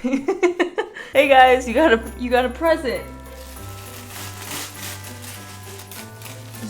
Hey guys, you got a present.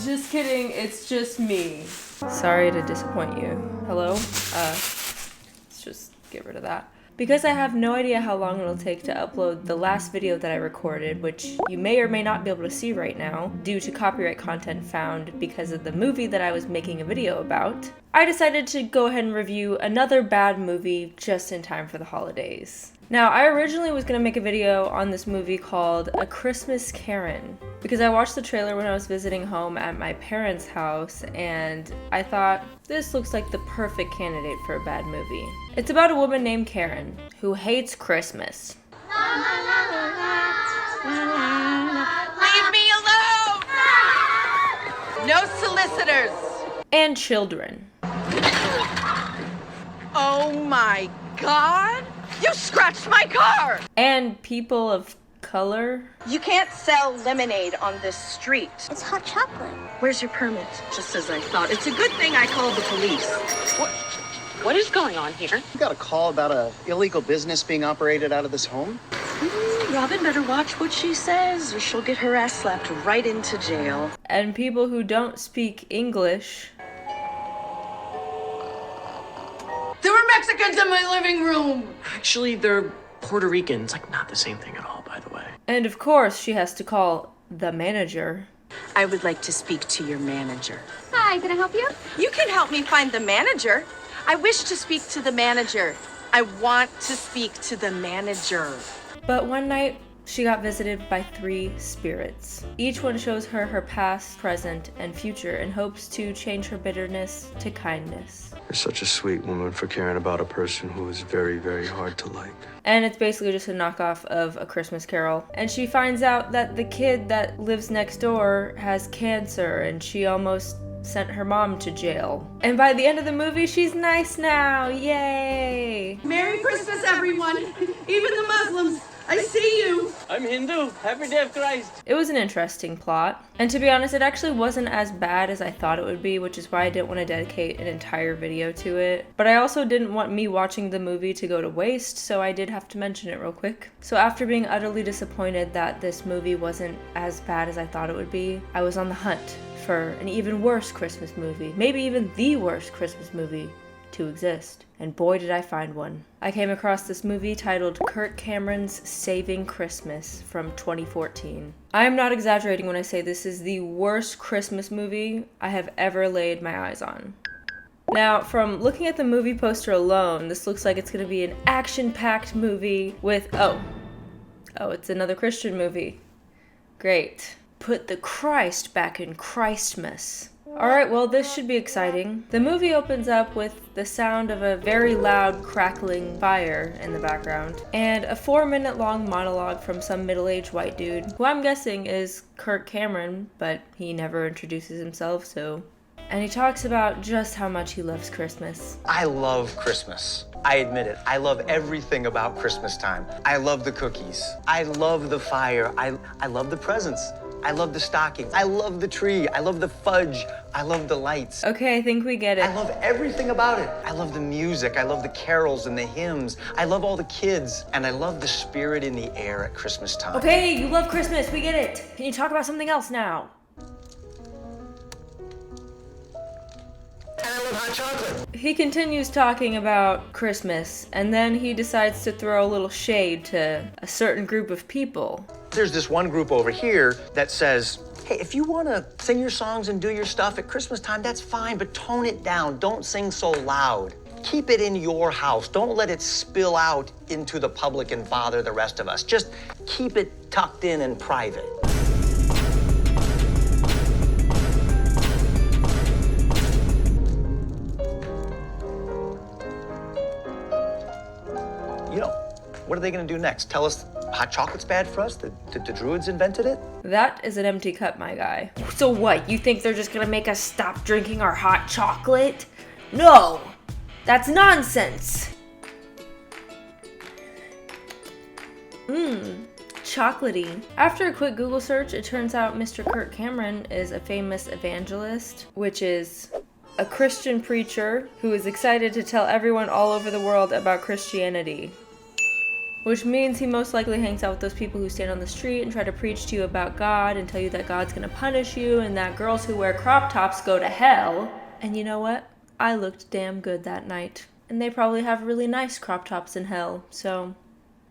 Just kidding, it's just me. Sorry to disappoint you. Hello? Let's just get rid of that. Because I have no idea how long it'll take to upload the last video that I recorded, which you may or may not be able to see right now, due to copyright content found because of the movie that I was making a video about, I decided to go ahead and review another bad movie just in time for the holidays. Now, I originally was going to make a video on this movie called A Christmas Karen, because I watched the trailer when I was visiting home at my parents' house, and I thought, this looks like the perfect candidate for a bad movie. It's about a woman named Karen, who hates Christmas. Leave me alone! No solicitors! And children. Oh my God! You scratched my car! And people of color. You can't sell lemonade on this street. It's hot chocolate. Where's your permit? Just as I thought. It's a good thing I called the police. What is going on here? You got a call about a illegal business being operated out of this home? Robin better watch what she says or she'll get her ass slapped right into jail. And people who don't speak English. There were Mexicans in my living room! Actually, they're Puerto Ricans. Like, not the same thing at all, by the way. And of course, she has to call the manager. I would like to speak to your manager. Hi, can I help you? You can help me find the manager. I wish to speak to the manager. I want to speak to the manager. But one night, she got visited by 3 spirits. Each one shows her her past, present, and future and hopes to change her bitterness to kindness. You're such a sweet woman for caring about a person who is very, very hard to like. And it's basically just a knockoff of A Christmas Carol. And she finds out that the kid that lives next door has cancer and she almost sent her mom to jail. And by the end of the movie, she's nice now. Yay! Merry Christmas, everyone. Even the Muslims. I see you. I'm Hindu. Happy Day of Christ. It was an interesting plot. And to be honest, it actually wasn't as bad as I thought it would be, which is why I didn't want to dedicate an entire video to it. But I also didn't want me watching the movie to go to waste, so I did have to mention it real quick. So after being utterly disappointed that this movie wasn't as bad as I thought it would be, I was on the hunt for an even worse Christmas movie, maybe even the worst Christmas movie to exist. And boy did I find one. I came across this movie titled Kirk Cameron's Saving Christmas from 2014. I am not exaggerating when I say this is the worst Christmas movie I have ever laid my eyes on. Now, from looking at the movie poster alone, this looks like it's gonna be an action-packed movie with, oh, it's another Christian movie. Great. Put the Christ back in Christmas. Alright, well this should be exciting. The movie opens up with the sound of a very loud crackling fire in the background, and a 4-minute long monologue from some middle-aged white dude, who I'm guessing is Kirk Cameron, but he never introduces himself, so... And he talks about just how much he loves Christmas. I love Christmas. I admit it. I love everything about Christmas time. I love the cookies. I love the fire. I love the presents. I love the stockings. I love the tree. I love the fudge. I love the lights. Okay, I think we get it. I love everything about it. I love the music. I love the carols and the hymns. I love all the kids. And I love the spirit in the air at Christmas time. Okay, you love Christmas. We get it. Can you talk about something else now? And I love hot chocolate. He continues talking about Christmas, and then he decides to throw a little shade to a certain group of people. There's this one group over here that says, hey, if you want to sing your songs and do your stuff at Christmas time, that's fine, but tone it down. Don't sing so loud. Keep it in your house. Don't let it spill out into the public and bother the rest of us. Just keep it tucked in and private. You know, what are they going to do next? Tell us hot chocolate's bad for us? The Druids invented it? That is an empty cup, my guy. So what, you think they're just gonna make us stop drinking our hot chocolate? No! That's nonsense! Chocolatey. After a quick Google search, it turns out Mr. Kirk Cameron is a famous evangelist, which is a Christian preacher who is excited to tell everyone all over the world about Christianity. which means he most likely hangs out with those people who stand on the street and try to preach to you about God and tell you that God's gonna punish you and that girls who wear crop tops go to hell. And you know what? I looked damn good that night. And they probably have really nice crop tops in hell, so...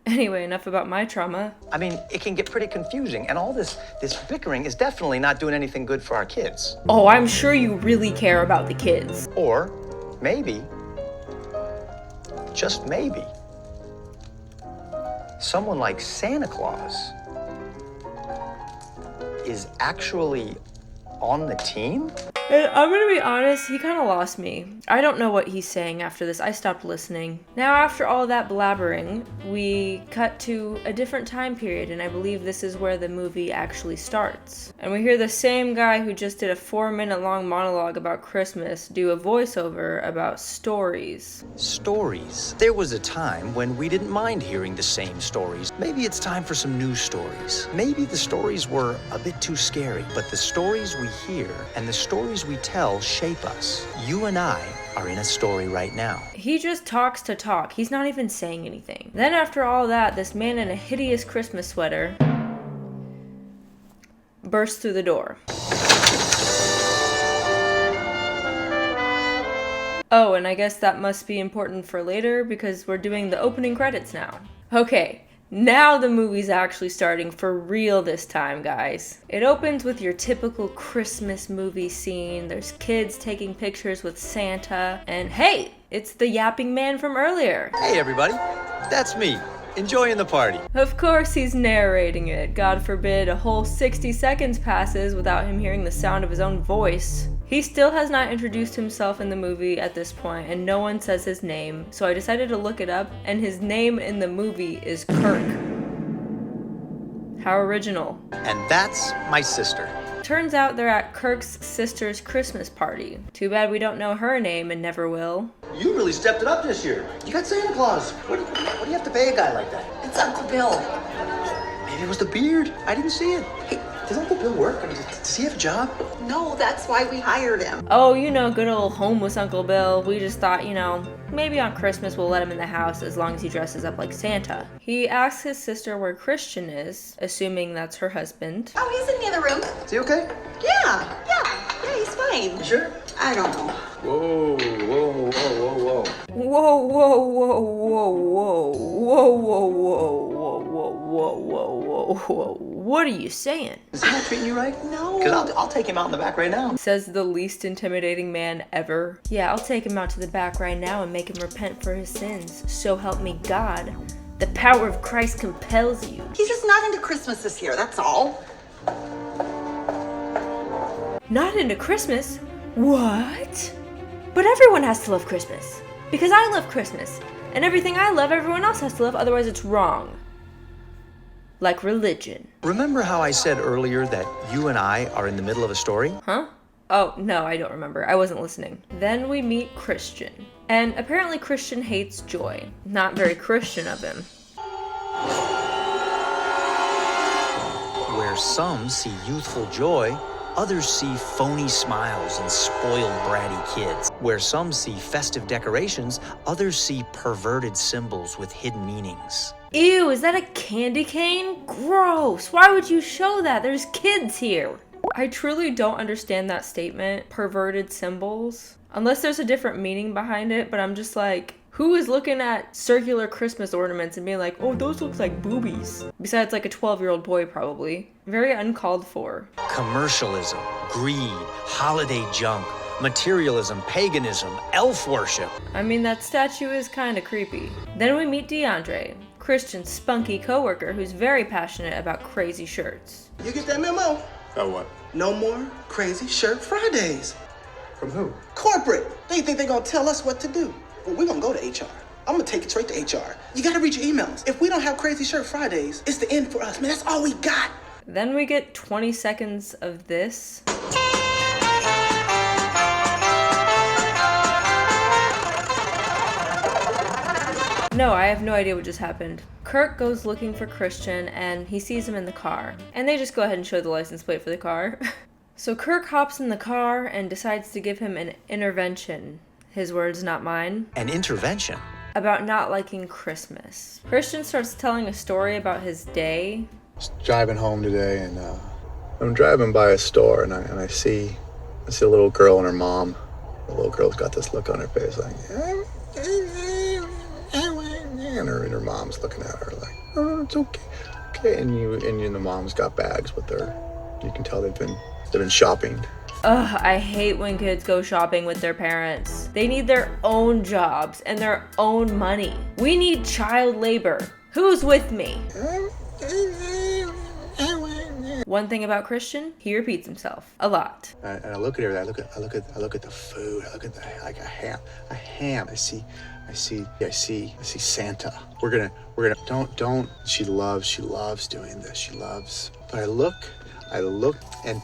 Anyway, enough about my trauma. I mean, it can get pretty confusing, and all this bickering is definitely not doing anything good for our kids. Oh, I'm sure you really care about the kids. Or maybe, just maybe, someone like Santa Claus is actually on the team? And I'm gonna be honest, he kind of lost me. I don't know what he's saying after this. I stopped listening. Now, after all that blabbering, we cut to a different time period, and I believe this is where the movie actually starts. And we hear the same guy who just did a 4-minute long monologue about Christmas do a voiceover about stories. Stories. There was a time when we didn't mind hearing the same stories. Maybe it's time for some new stories. Maybe the stories were a bit too scary, but the stories we hear and the stories we tell shape us. You and I are in a story right now. He just talks to talk. He's not even saying anything. Then after all that, this man in a hideous Christmas sweater bursts through the door. Oh, and I guess that must be important for later because we're doing the opening credits now. Okay. Now the movie's actually starting for real this time, guys. It opens with your typical Christmas movie scene. There's kids taking pictures with Santa, and hey, it's the yapping man from earlier. Hey everybody, that's me, enjoying the party. Of course he's narrating it. God forbid a whole 60 seconds passes without him hearing the sound of his own voice. He still has not introduced himself in the movie at this point, and no one says his name, so I decided to look it up, and his name in the movie is Kirk. How original. And that's my sister. Turns out they're at Kirk's sister's Christmas party. Too bad we don't know her name and never will. You really stepped it up this year. You got Santa Claus. What do you have to pay a guy like that? It's Uncle Bill. Maybe it was the beard. I didn't see it. Hey, does Uncle Bill work? I mean, does he have a job? No, that's why we hired him. Oh, you know, good old homeless Uncle Bill. We just thought, you know, maybe on Christmas we'll let him in the house as long as he dresses up like Santa. He asks his sister where Christian is, assuming that's her husband. Oh, he's in the other room. Is he okay? Yeah, he's fine. You sure? I don't know. Whoa, whoa, whoa, whoa, whoa. Whoa, whoa, whoa, whoa, whoa, whoa, whoa, whoa, whoa, whoa, whoa, whoa, whoa. What are you saying? Is he not treating you right? No. Because I'll take him out in the back right now. Says the least intimidating man ever. Yeah, I'll take him out to the back right now and make him repent for his sins. So help me God. The power of Christ compels you. He's just not into Christmas this year, that's all. Not into Christmas? What? But everyone has to love Christmas. Because I love Christmas. And everything I love, everyone else has to love, otherwise it's wrong. Like religion. Remember how I said earlier that you and I are in the middle of a story? Huh? Oh, no, I don't remember. I wasn't listening. Then we meet Christian. And apparently Christian hates joy. Not very Christian of him. Where some see youthful joy, others see phony smiles and spoiled bratty kids. Where some see festive decorations, others see perverted symbols with hidden meanings. Ew, is that a candy cane? Gross. Why would you show that? There's kids here. I truly don't understand that statement, perverted symbols. Unless there's a different meaning behind it, but I'm just like, who is looking at circular Christmas ornaments and being like, oh, those look like boobies? Besides like a 12-year-old boy, probably. Very uncalled for. Commercialism, greed, holiday junk, materialism, paganism, elf worship. I mean, that statue is kind of creepy. Then we meet DeAndre, Christian's spunky coworker who's very passionate about crazy shirts. You get that memo? Got what? No more crazy shirt Fridays. From who? Corporate. They think they're gonna tell us what to do. Well, we're gonna go to HR. I'm gonna take it straight to HR. You gotta read your emails. If we don't have crazy shirt Fridays, it's the end for us, man. That's all we got. Then we get 20 seconds of this. No, I have no idea what just happened. Kirk goes looking for Christian and he sees him in the car. And they just go ahead and show the license plate for the car. So Kirk hops in the car and decides to give him an intervention. His words, not mine. An intervention? about not liking Christmas. Christian starts telling a story about his day. Just driving home today, and I'm driving by a store, and I see a little girl and her mom. The little girl's got this look on her face like, and her mom's looking at her like, oh, it's okay. And the mom's got bags with her. You can tell they've been shopping. Ugh, I hate when kids go shopping with their parents. They need their own jobs and their own money. We need child labor. Who's with me? One thing about Christian, he repeats himself a lot. And I look at her. I look at the food. I look at a ham. I see Santa. We're gonna don't. She loves doing this. She loves. But I look, and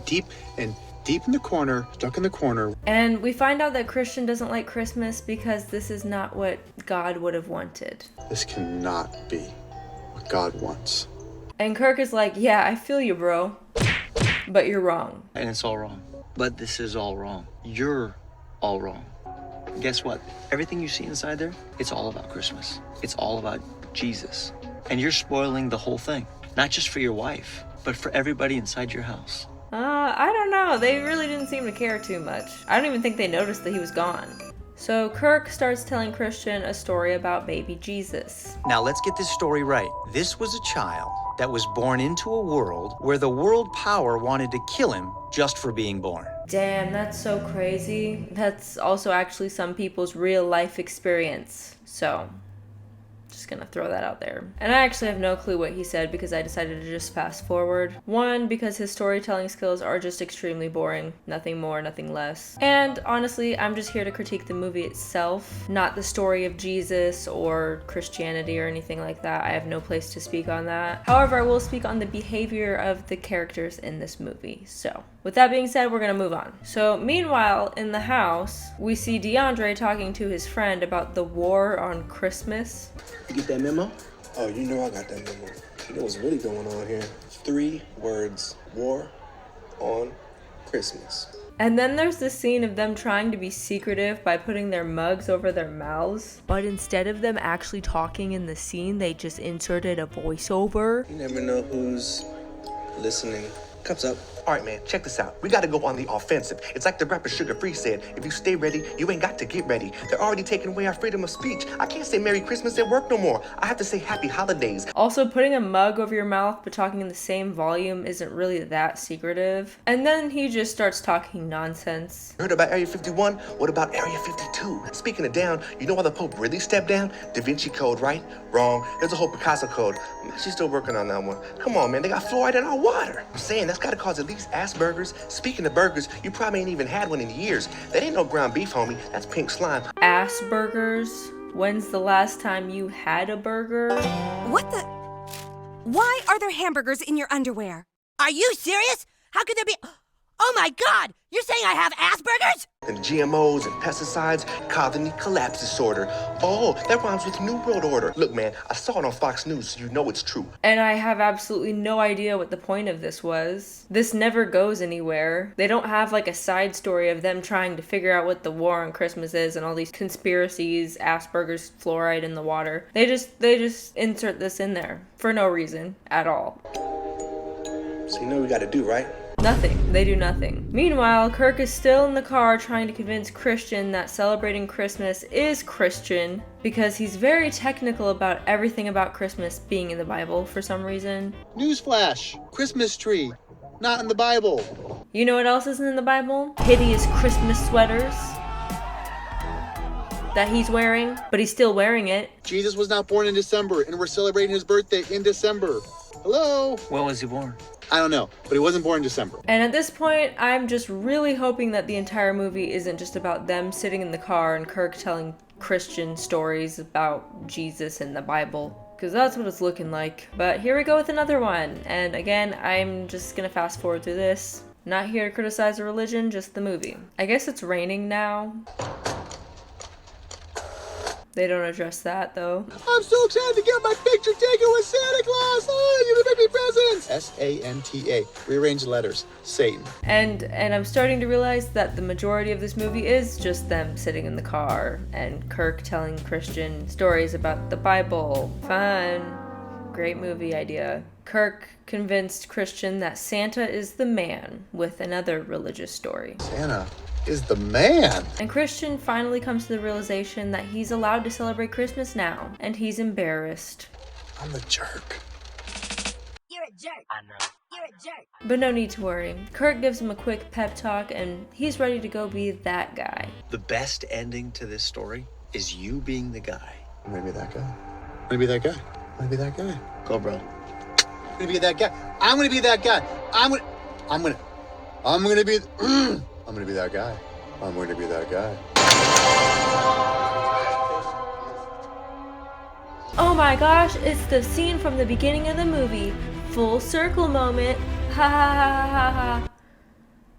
deep in the corner, stuck in the corner. And we find out that Christian doesn't like Christmas because this is not what God would have wanted. This cannot be what God wants. And Kirk is like, yeah, I feel you, bro. But you're wrong. And it's all wrong. But this is all wrong. You're all wrong. Guess what? Everything you see inside there, it's all about Christmas. It's all about Jesus. And you're spoiling the whole thing. Not just for your wife, but for everybody inside your house. I don't know. They really didn't seem to care too much. I don't even think they noticed that he was gone. So Kirk starts telling Christian a story about baby Jesus. Now let's get this story right. This was a child that was born into a world where the world power wanted to kill him just for being born. Damn, that's so crazy. That's also actually some people's real life experience. So, just gonna throw that out there. And I actually have no clue what he said because I decided to just fast forward. One, because his storytelling skills are just extremely boring. Nothing more, nothing less. And honestly, I'm just here to critique the movie itself, not the story of Jesus or Christianity or anything like that. I have no place to speak on that. However, I will speak on the behavior of the characters in this movie. So, with that being said, we're gonna move on. So, meanwhile, in the house, we see DeAndre talking to his friend about the war on Christmas. You get that memo? Oh, you know I got that memo. You know what's really going on here? 3 words: war on Christmas. And then there's this scene of them trying to be secretive by putting their mugs over their mouths. But instead of them actually talking in the scene, they just inserted a voiceover. You never know who's listening. Cups up. All right, man, check this out. We got to go on the offensive. It's like the rapper Sugar Free said, if you stay ready, you ain't got to get ready. They're already taking away our freedom of speech. I can't say Merry Christmas at work no more. I have to say Happy Holidays. Also, putting a mug over your mouth but talking in the same volume isn't really that secretive. And then he just starts talking nonsense. Heard about Area 51? What about Area 52? Speaking of down, you know why the Pope really stepped down? Da Vinci Code, right? Wrong. There's a whole Picasso Code. I'm actually still working on that one. Come on, man, they got fluoride in our water. I'm saying that's got to cause at least Asperger's. Speaking of burgers, you probably ain't even had one in years. That ain't no ground beef, homie. That's pink slime. Asperger's? When's the last time you had a burger? What the? Why are there hamburgers in your underwear? Are you serious? How could there be? Oh my God! You're saying I have Asperger's? And GMOs and pesticides, cognitive collapse disorder. Oh, that rhymes with New World Order. Look, man, I saw it on Fox News, so you know it's true. And I have absolutely no idea what the point of this was. This never goes anywhere. They don't have like a side story of them trying to figure out what the war on Christmas is and all these conspiracies, Asperger's, fluoride in the water. They just insert this in there for no reason at all. So you know what we gotta do, right? Nothing. They do nothing. Meanwhile, Kirk is still in the car trying to convince Christian that celebrating Christmas is Christian because he's very technical about everything about Christmas being in the Bible for some reason. Newsflash! Christmas tree. Not in the Bible. You know what else isn't in the Bible? Hideous Christmas sweaters that he's wearing, but he's still wearing it. Jesus was not born in December, and we're celebrating his birthday in December. Hello? When was he born? I don't know, but he wasn't born in December. And at this point, I'm just really hoping that the entire movie isn't just about them sitting in the car and Kirk telling Christian stories about Jesus and the Bible, because that's what it's looking like. But here we go with another one. And again, I'm just gonna fast forward through this. Not here to criticize a religion, just the movie. I guess it's raining now. They don't address that though. I'm so excited to get my picture taken with Santa Claus! Oh, you're gonna make me presents! S-A-N-T-A. Rearrange letters. Satan. And I'm starting to realize that the majority of this movie is just them sitting in the car and Kirk telling Christian stories about the Bible. Fun. Great movie idea. Kirk convinced Christian that Santa is the man with another religious story. Santa is the man. And Christian finally comes to the realization that he's allowed to celebrate Christmas now, and he's embarrassed. I'm the jerk. You're a jerk. I know. You're a jerk. But no need to worry. Kirk gives him a quick pep talk, and he's ready to go be that guy. The best ending to this story is you being the guy. I'm gonna be that guy. I'm gonna be that guy. I'm gonna be that guy. Go, bro. I'm gonna be that guy. I'm gonna be that guy. I'm gonna be I'm gonna be that guy. I'm going to be that guy. Oh my gosh, it's the scene from the beginning of the movie. Full circle moment. Ha ha ha ha ha.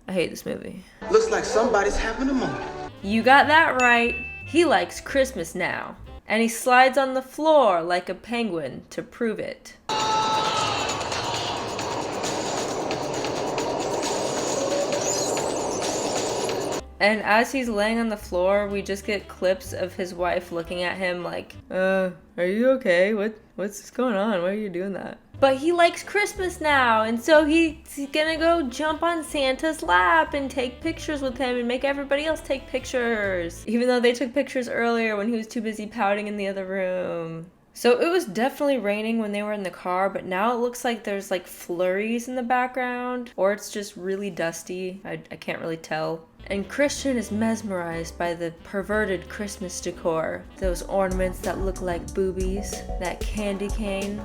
I hate this movie. Looks like somebody's having a moment. You got that right. He likes Christmas now. And he slides on the floor like a penguin to prove it. And as he's laying on the floor, we just get clips of his wife looking at him like, are you okay? What's going on? Why are you doing that? But he likes Christmas now, and so he's gonna go jump on Santa's lap and take pictures with him and make everybody else take pictures. Even though they took pictures earlier when he was too busy pouting in the other room. So it was definitely raining when they were in the car, but now it looks like there's like flurries in the background, or it's just really dusty. I can't really tell. And Christian is mesmerized by the perverted Christmas decor. Those ornaments that look like boobies, that candy cane.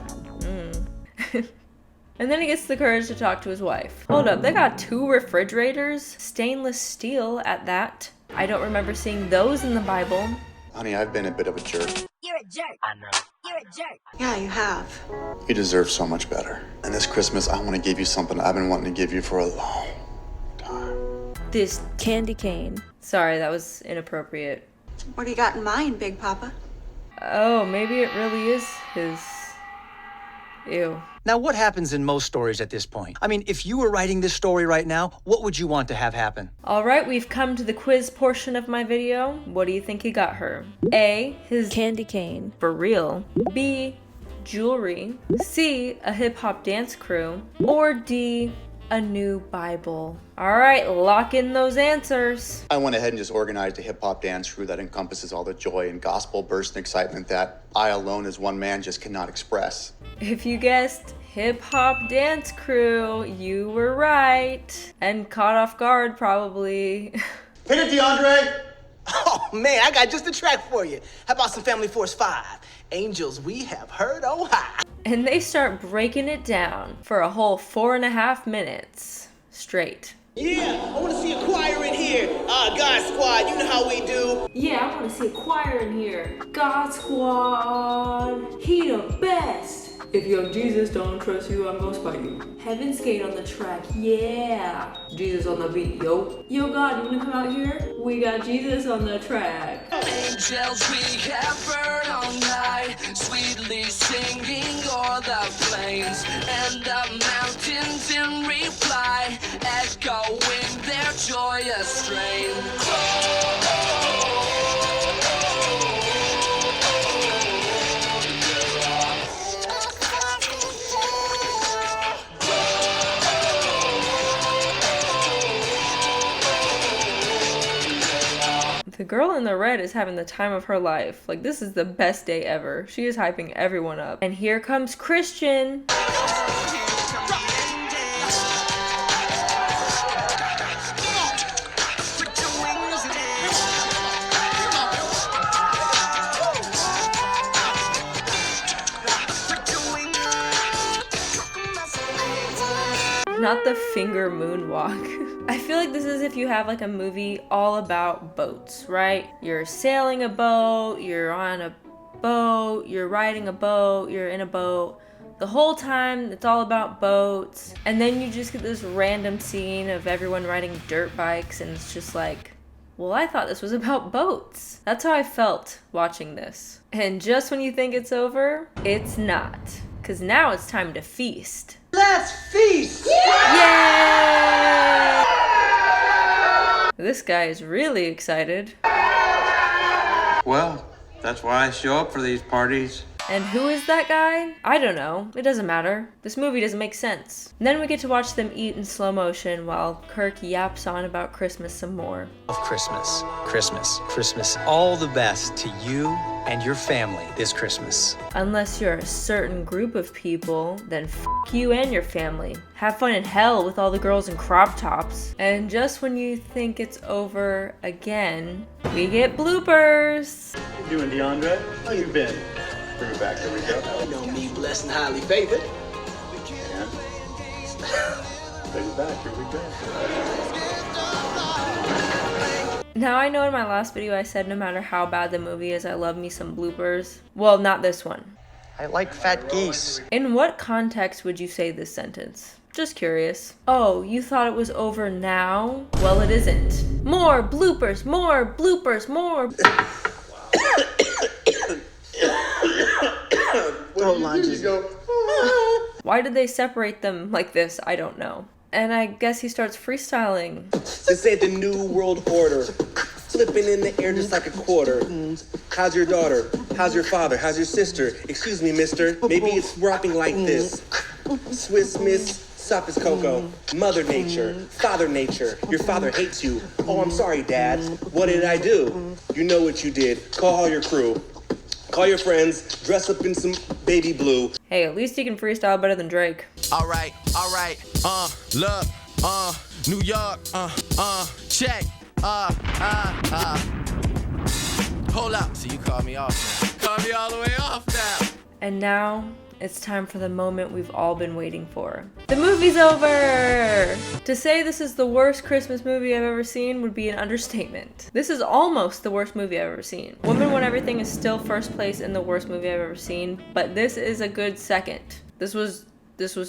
And then he gets the courage to talk to his wife. Hold up, they got 2 refrigerators? Stainless steel at that. I don't remember seeing those in the Bible. Honey, I've been a bit of a jerk. You're a jerk. I know. You're a jerk. Yeah, you have. You deserve so much better. And this Christmas, I want to give you something I've been wanting to give you for a long time. This candy cane. Sorry, that was inappropriate. What do you got in mind, Big Papa? Oh, maybe it really is his... Ew. Now, what happens in most stories at this point? I mean, if you were writing this story right now, what would you want to have happen? Alright, we've come to the quiz portion of my video. What do you think he got her? A, his candy cane. For real. B, jewelry. C, a hip-hop dance crew. Or D, a new Bible. Alright, lock in those answers. I went ahead and just organized a hip-hop dance crew that encompasses all the joy and gospel burst and excitement that I alone as one man just cannot express. If you guessed hip-hop dance crew, you were right. And caught off guard, probably. Hit it, DeAndre! Oh, man, I got just the track for you. How about some Family Force 5? Angels we have heard on high. And they start breaking it down for a whole 4.5 minutes straight. Yeah, I want to see a choir in here. God Squad, you know how we do. Yeah, I want to see a choir in here. God Squad, he the best. If young Jesus don't trust you, I'm gonna spite you. Heaven's Gate on the track, yeah. Jesus on the beat, yo. Yo, God, you wanna come out here? We got Jesus on the track. Angels we have heard all night, sweetly singing o'er the plains, and the mountains in reply, echoing their joyous strain. The girl in the red is having the time of her life. Like, this is the best day ever. She is hyping everyone up. And here comes Christian. Not the finger moonwalk. I feel like this is if you have like a movie all about boats, right? You're sailing a boat, you're on a boat, you're riding a boat, you're in a boat. The whole time it's all about boats. And then you just get this random scene of everyone riding dirt bikes and it's just like, well, I thought this was about boats. That's how I felt watching this. And just when you think it's over, it's not. 'Cause now it's time to feast. Let Let's feast! Yay! This guy is really excited. Well, that's why I show up for these parties. And who is that guy? I don't know. It doesn't matter. This movie doesn't make sense. And then we get to watch them eat in slow motion while Kirk yaps on about Christmas some more. Of Christmas, Christmas, Christmas. All the best to you and your family this Christmas. Unless you're a certain group of people, then f you and your family. Have fun in hell with all the girls in crop tops. And just when you think it's over again, we get bloopers. How you doing, DeAndre? How you been? Bring it back, here we go. You know me, blessed and highly favored. And bring it back, here we go. Now I know in my last video I said no matter how bad the movie is, I love me some bloopers. Well, not this one. I like fat geese. In what context would you say this sentence? Just curious. Oh, you thought it was over now? Well, it isn't. More bloopers, more bloopers, more. Why did they separate them like this? I don't know. And I guess he starts freestyling. This ain't the new world order. Flipping in the air just like a quarter. How's your daughter? How's your father? How's your sister? Excuse me, mister. Maybe it's rocking like this. Swiss Miss Sophus Coco. Mother Nature. Father Nature. Your father hates you. Oh, I'm sorry, Dad. What did I do? You know what you did. Call all your crew. Call your friends. Dress up in some baby blue. Hey, at least he can freestyle better than Drake. Alright, look, New York, check, hold up, so you called me off now. Called me all the way off now. And now, it's time for the moment we've all been waiting for. The movie's over! To say this is the worst Christmas movie I've ever seen would be an understatement. This is almost the worst movie I've ever seen. Woman Want Everything is still first place in the worst movie I've ever seen, but this is a good second. This was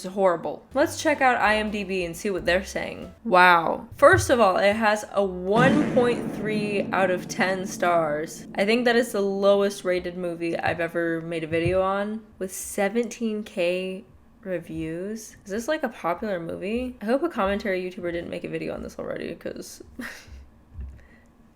horrible. Let's check out IMDb and see what they're saying. Wow. First of all, it has a 1.3 out of 10 stars. I think that is the lowest rated movie I've ever made a video on, with 17K reviews. Is this like a popular movie? I hope a commentary YouTuber didn't make a video on this already, because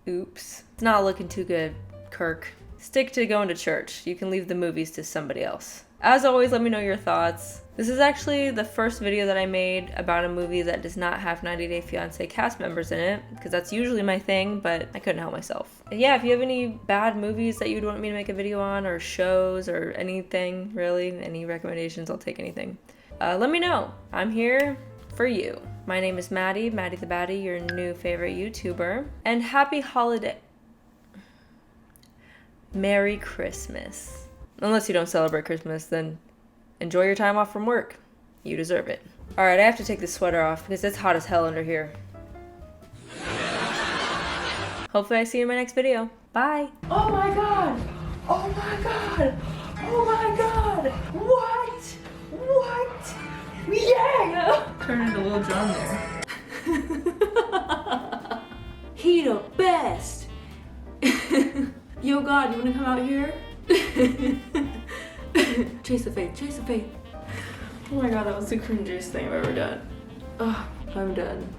oops. It's not looking too good, Kirk. Stick to going to church. You can leave the movies to somebody else. As always, let me know your thoughts. This is actually the first video that I made about a movie that does not have 90 Day Fiancé cast members in it, because that's usually my thing, but I couldn't help myself. And yeah, if you have any bad movies that you'd want me to make a video on, or shows, or anything, really, any recommendations, I'll take anything. Let me know. I'm here for you. My name is Maddie the Baddie, your new favorite YouTuber. And happy holiday. Merry Christmas. Unless you don't celebrate Christmas, then enjoy your time off from work. You deserve it. All right, I have to take this sweater off because it's hot as hell under here. Hopefully I see you in my next video. Bye. Oh my God. Oh my God. Oh my God. What? What? Yeah. Turn into Lil Jon there. He the best. Yo God, you wanna come out here? Chase the faith, chase the faith. Oh my God, that was the cringiest thing I've ever done. Ugh, I'm done.